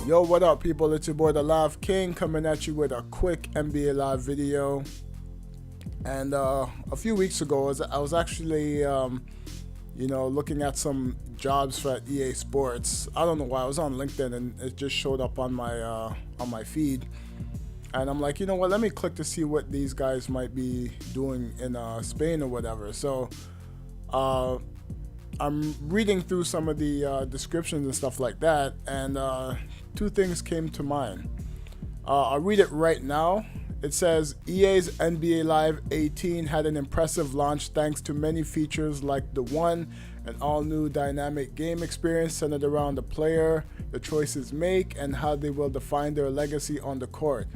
Yo, what up, people? It's your boy ThaLiveKing coming at you with a quick NBA Live video. And a few weeks ago, I was actually, looking at some jobs for EA Sports. I don't know why. I was on LinkedIn and it just showed up on my feed. And I'm like, you know what? Let me click to see what these guys might be doing in Spain or whatever. So I'm reading through some of the descriptions and stuff like that, and two things came to mind. I'll read it right now. It says, EA's NBA Live 18 had an impressive launch thanks to many features like the one, an all-new dynamic game experience centered around the player, the choices make, and how they will define their legacy on the court.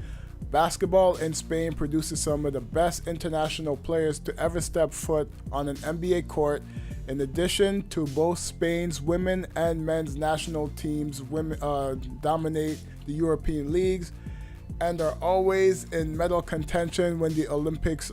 Basketball in Spain produces some of the best international players to ever step foot on an NBA court. In addition to both Spain's women and men's national teams, women dominate the European leagues and are always in medal contention when the Olympics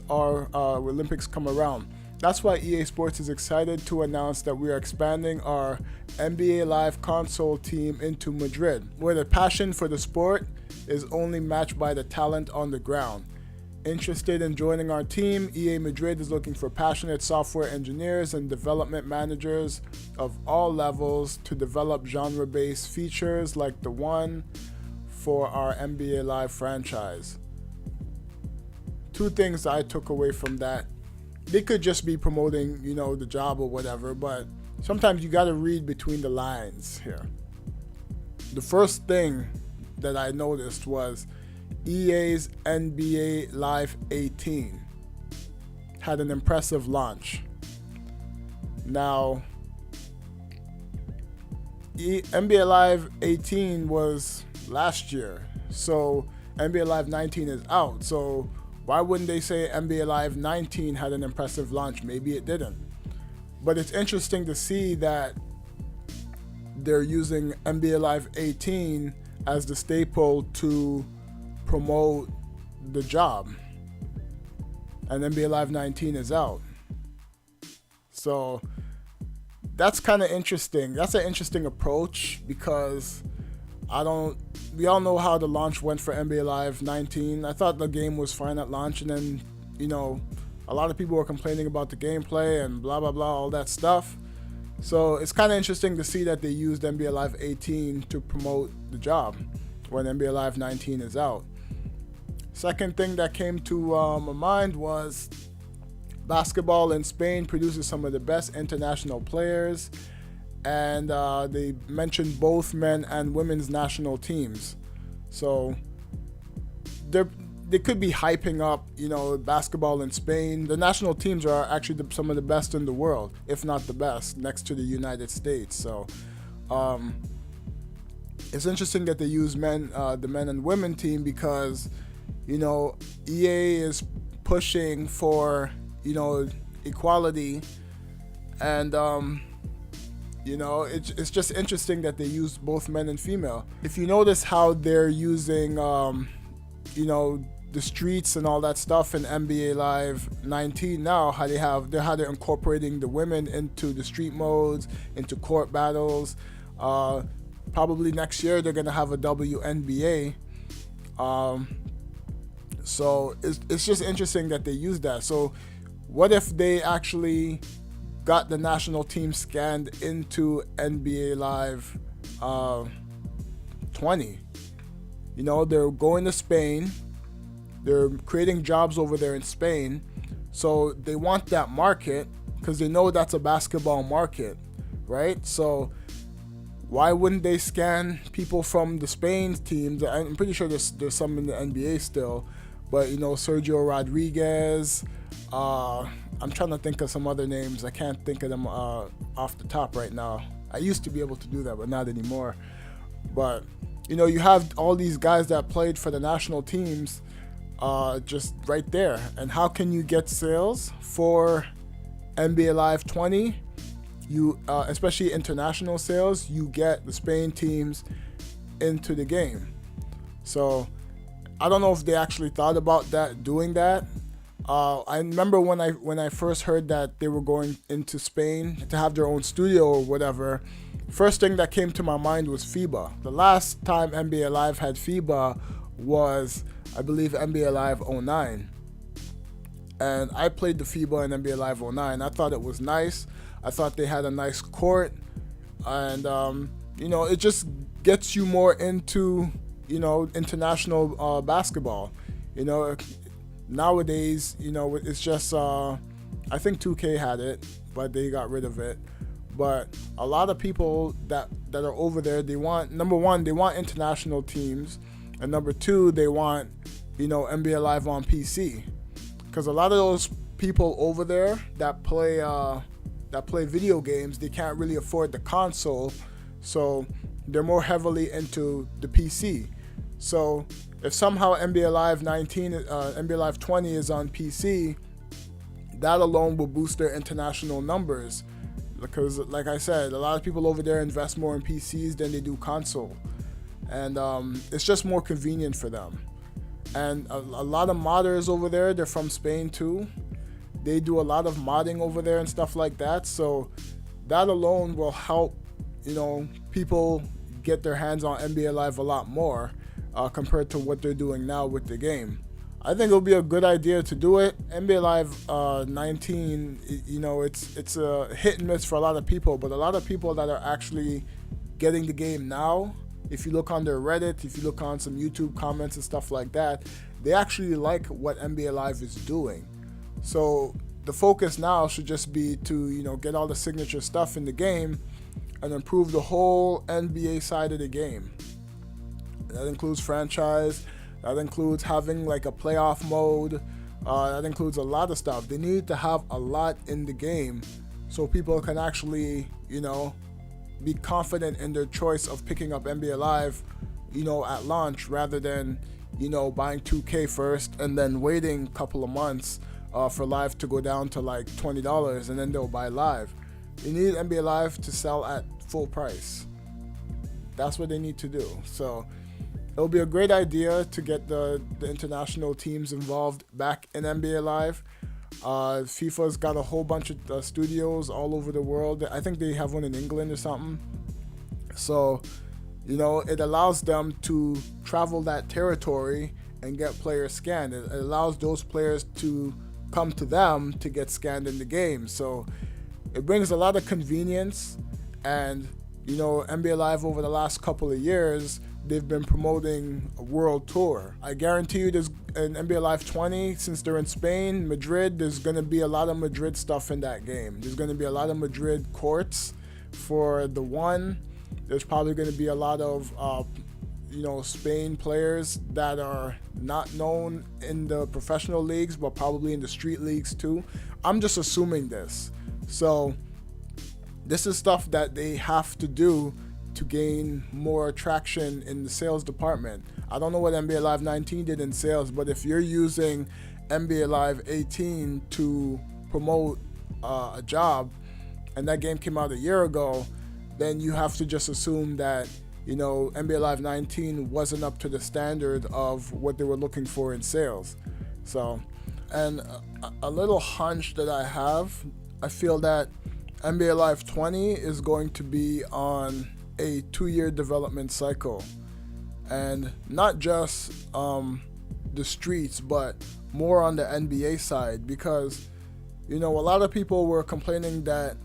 come around. That's why EA Sports is excited to announce that we are expanding our NBA Live console team into Madrid, where the passion for the sport is only matched by the talent on the ground. Interested in joining our team? EA Madrid is looking for passionate software engineers and development managers of all levels to develop genre-based features like the one for our NBA Live franchise. Two things I took away from that. They could just be promoting, the job or whatever, but sometimes you got to read between the lines here. The first thing that I noticed was EA's NBA Live 18 had an impressive launch. Now, NBA Live 18 was last year, so NBA Live 19 is out. So why wouldn't they say NBA Live 19 had an impressive launch? Maybe it didn't. But it's interesting to see that they're using NBA Live 18 as the staple to promote the job, and NBA Live 19 is out. So that's kind of interesting. That's an interesting approach because we all know how the launch went for NBA Live 19. I thought the game was fine at launch, and then a lot of people were complaining about the gameplay and blah blah blah, all that stuff. So it's kind of interesting to see that they used NBA Live 18 to promote the job when NBA Live 19 is out. Second thing that came to my mind was basketball in Spain produces some of the best international players, and they mentioned both men and women's national teams. So they could be hyping up, basketball in Spain. The national teams are actually some of the best in the world, if not the best, next to the United States. So it's interesting that they use the men and women team because, EA is pushing for, equality, and it's just interesting that they use both men and female. If you notice how they're using, the streets and all that stuff in NBA Live 19 now, how they're incorporating the women into the street modes, into court battles. Probably next year they're gonna have a WNBA. So it's just interesting that they use that. So what if they actually got the national team scanned into NBA Live 20? They're going to Spain. They're creating jobs over there in Spain. So they want that market because they know that's a basketball market, right? So why wouldn't they scan people from the Spain teams? I'm pretty sure there's some in the NBA still, but Sergio Rodriguez. I'm trying to think of some other names. I can't think of them off the top right now. I used to be able to do that, but not anymore. But you have all these guys that played for the national teams just right there. And how can you get sales for NBA Live 20? You especially international sales, you get the Spain teams into the game. So I don't know if they actually thought about doing that, I remember when I first heard that they were going into Spain to have their own studio or whatever. First thing that came to my mind was FIBA. The last time NBA Live had FIBA was, I believe, NBA Live 09. And I played the FIBA in NBA Live 09. I thought it was nice. I thought they had a nice court. And, it just gets you more into, international basketball. Nowadays, it's just, I think 2K had it, but they got rid of it. But a lot of people that are over there, they want, number one, they want international teams. And number two, they want, NBA Live on PC. Because a lot of those people over there that play video games, they can't really afford the console. So they're more heavily into the PC. So if somehow NBA Live 19, NBA Live 20 is on PC, that alone will boost their international numbers. Because, like I said, a lot of people over there invest more in PCs than they do console. And it's just more convenient for them. And a lot of modders over there, they're from Spain too. They do a lot of modding over there and stuff like that. So that alone will help, people get their hands on NBA Live a lot more compared to what they're doing now with the game. I think it'll be a good idea to do it. NBA Live 19, it's a hit and miss for a lot of people, but a lot of people that are actually getting the game now, if you look on their Reddit, if you look on some YouTube comments and stuff like that, they actually like what NBA Live is doing. So the focus now should just be to, get all the signature stuff in the game and improve the whole NBA side of the game. That includes franchise. That includes having like a playoff mode. That includes a lot of stuff. They need to have a lot in the game so people can actually, be confident in their choice of picking up NBA Live, at launch rather than, buying 2K first and then waiting a couple of months for Live to go down to like $20 and then they'll buy Live. You need NBA Live to sell at full price. That's what they need to do. So it'll be a great idea to get the international teams involved back in NBA Live. FIFA's got a whole bunch of studios all over the world. I think they have one in England or something. So, it allows them to travel that territory and get players scanned. It allows those players to come to them to get scanned in the game. So it brings a lot of convenience. And, NBA Live over the last couple of years, they've been promoting a world tour. I guarantee you there's an NBA Live 20, since they're in Spain, Madrid, there's going to be a lot of Madrid stuff in that game. There's going to be a lot of Madrid courts for the one. There's probably going to be a lot of, Spain players that are not known in the professional leagues, but probably in the street leagues too. I'm just assuming this. So this is stuff that they have to do to gain more traction in the sales department. I don't know what NBA Live 19 did in sales, but if you're using NBA Live 18 to promote a job, and that game came out a year ago, then you have to just assume that, NBA Live 19 wasn't up to the standard of what they were looking for in sales. So, and a little hunch that I have, I feel that NBA Live 20 is going to be on a 2-year development cycle, and not just the streets, but more on the NBA side, because a lot of people were complaining that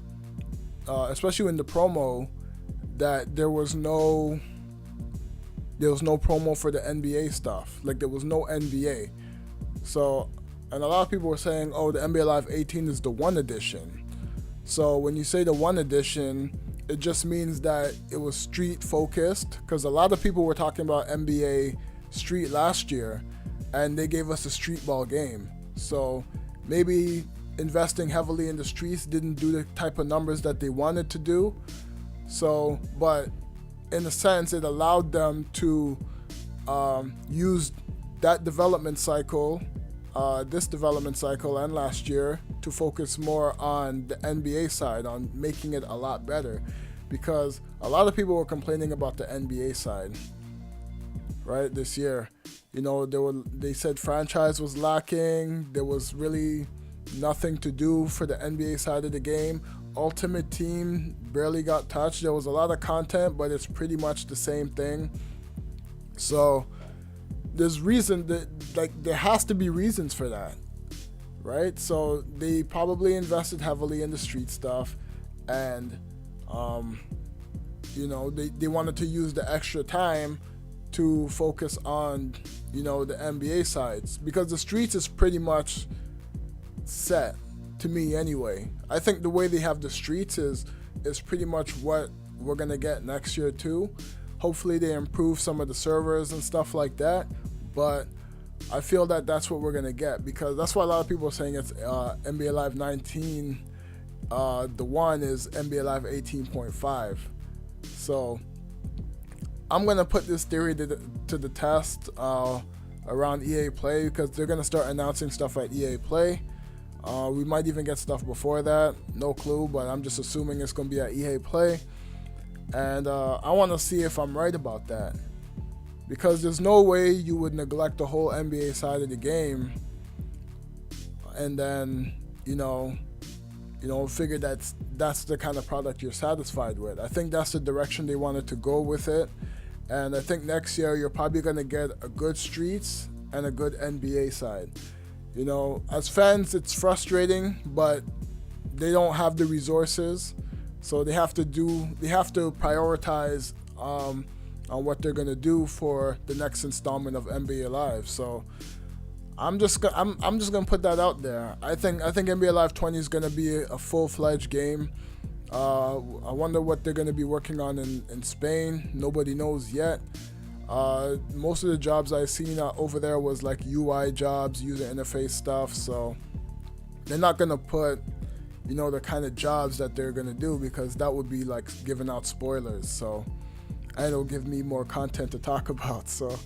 especially in the promo, that there was no promo for the NBA stuff. Like, there was no NBA. So, and a lot of people were saying, oh, the NBA Live 18 is the 1 edition. So when you say the 1 edition, it just means that it was street focused, because a lot of people were talking about NBA Street last year, and they gave us a street ball game. So maybe investing heavily in the streets didn't do the type of numbers that they wanted to do. So, but in a sense, it allowed them to use that development cycle, this development cycle and last year, to focus more on the NBA side, on making it a lot better, because a lot of people were complaining about the NBA side. right, this year. You know, they said franchise was lacking. There was really nothing to do for the NBA side of the game. Ultimate Team barely got touched. There was a lot of content, but it's pretty much the same thing. So there's reason that, like, there has to be reasons for that, right? So they probably invested heavily in the street stuff, and you know, they wanted to use the extra time to focus on, you know, the NBA sides, because the streets is pretty much set to me anyway. I think the way they have the streets is pretty much what we're gonna get next year too. Hopefully they improve some of the servers and stuff like that, but I feel that that's what we're gonna get, because that's why a lot of people are saying it's NBA Live 19. The one is NBA Live 18.5. So I'm gonna put this theory to the test around EA Play, because they're gonna start announcing stuff at EA Play. We might even get stuff before that, no clue, but I'm just assuming it's gonna be at EA Play. And I want to see if I'm right about that, because there's no way you would neglect the whole NBA side of the game and then you know figure that's the kind of product you're satisfied with. I think that's the direction they wanted to go with it, and I think next year you're probably gonna get a good streets and a good NBA side. You know, as fans, it's frustrating, but they don't have the resources. So they have to prioritize on what they're gonna do for the next installment of NBA Live. So I'm just gonna put that out there. I think NBA Live 20 is gonna be a full-fledged game. I wonder what they're gonna be working on in Spain. Nobody knows yet. Most of the jobs I've seen over there was like UI jobs, user interface stuff. So they're not gonna put, you know, the kind of jobs that they're gonna do, because that would be like giving out spoilers. So, and it'll give me more content to talk about. So,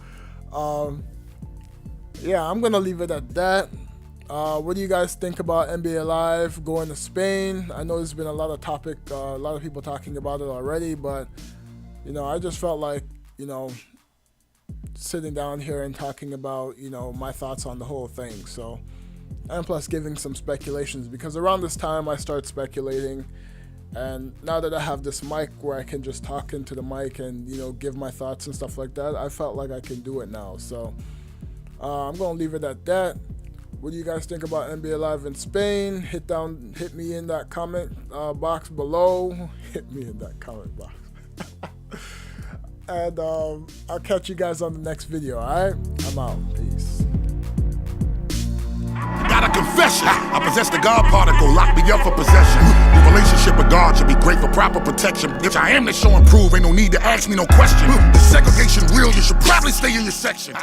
yeah, I'm gonna leave it at that. What do you guys think about NBA Live going to Spain? I know there's been a lot of people talking about it already, but you know, I just felt like, you know, sitting down here and talking about, you know, my thoughts on the whole thing. So, and plus giving some speculations, because around this time I start speculating, and now that I have this mic where I can just talk into the mic and, you know, give my thoughts and stuff like that, I felt like I can do it now. So I'm gonna leave it at that. What do you guys think about NBA Live in Spain? Hit me in that comment box below. Hit me in that comment box. And I'll catch you guys on the next video, alright? I'm out. Peace. Got a confession. I possess the God particle, lock me up for possession. The relationship with God should be great for proper protection. If I am to show and prove, ain't no need to ask me no question. The segregation real, you should probably stay in your section.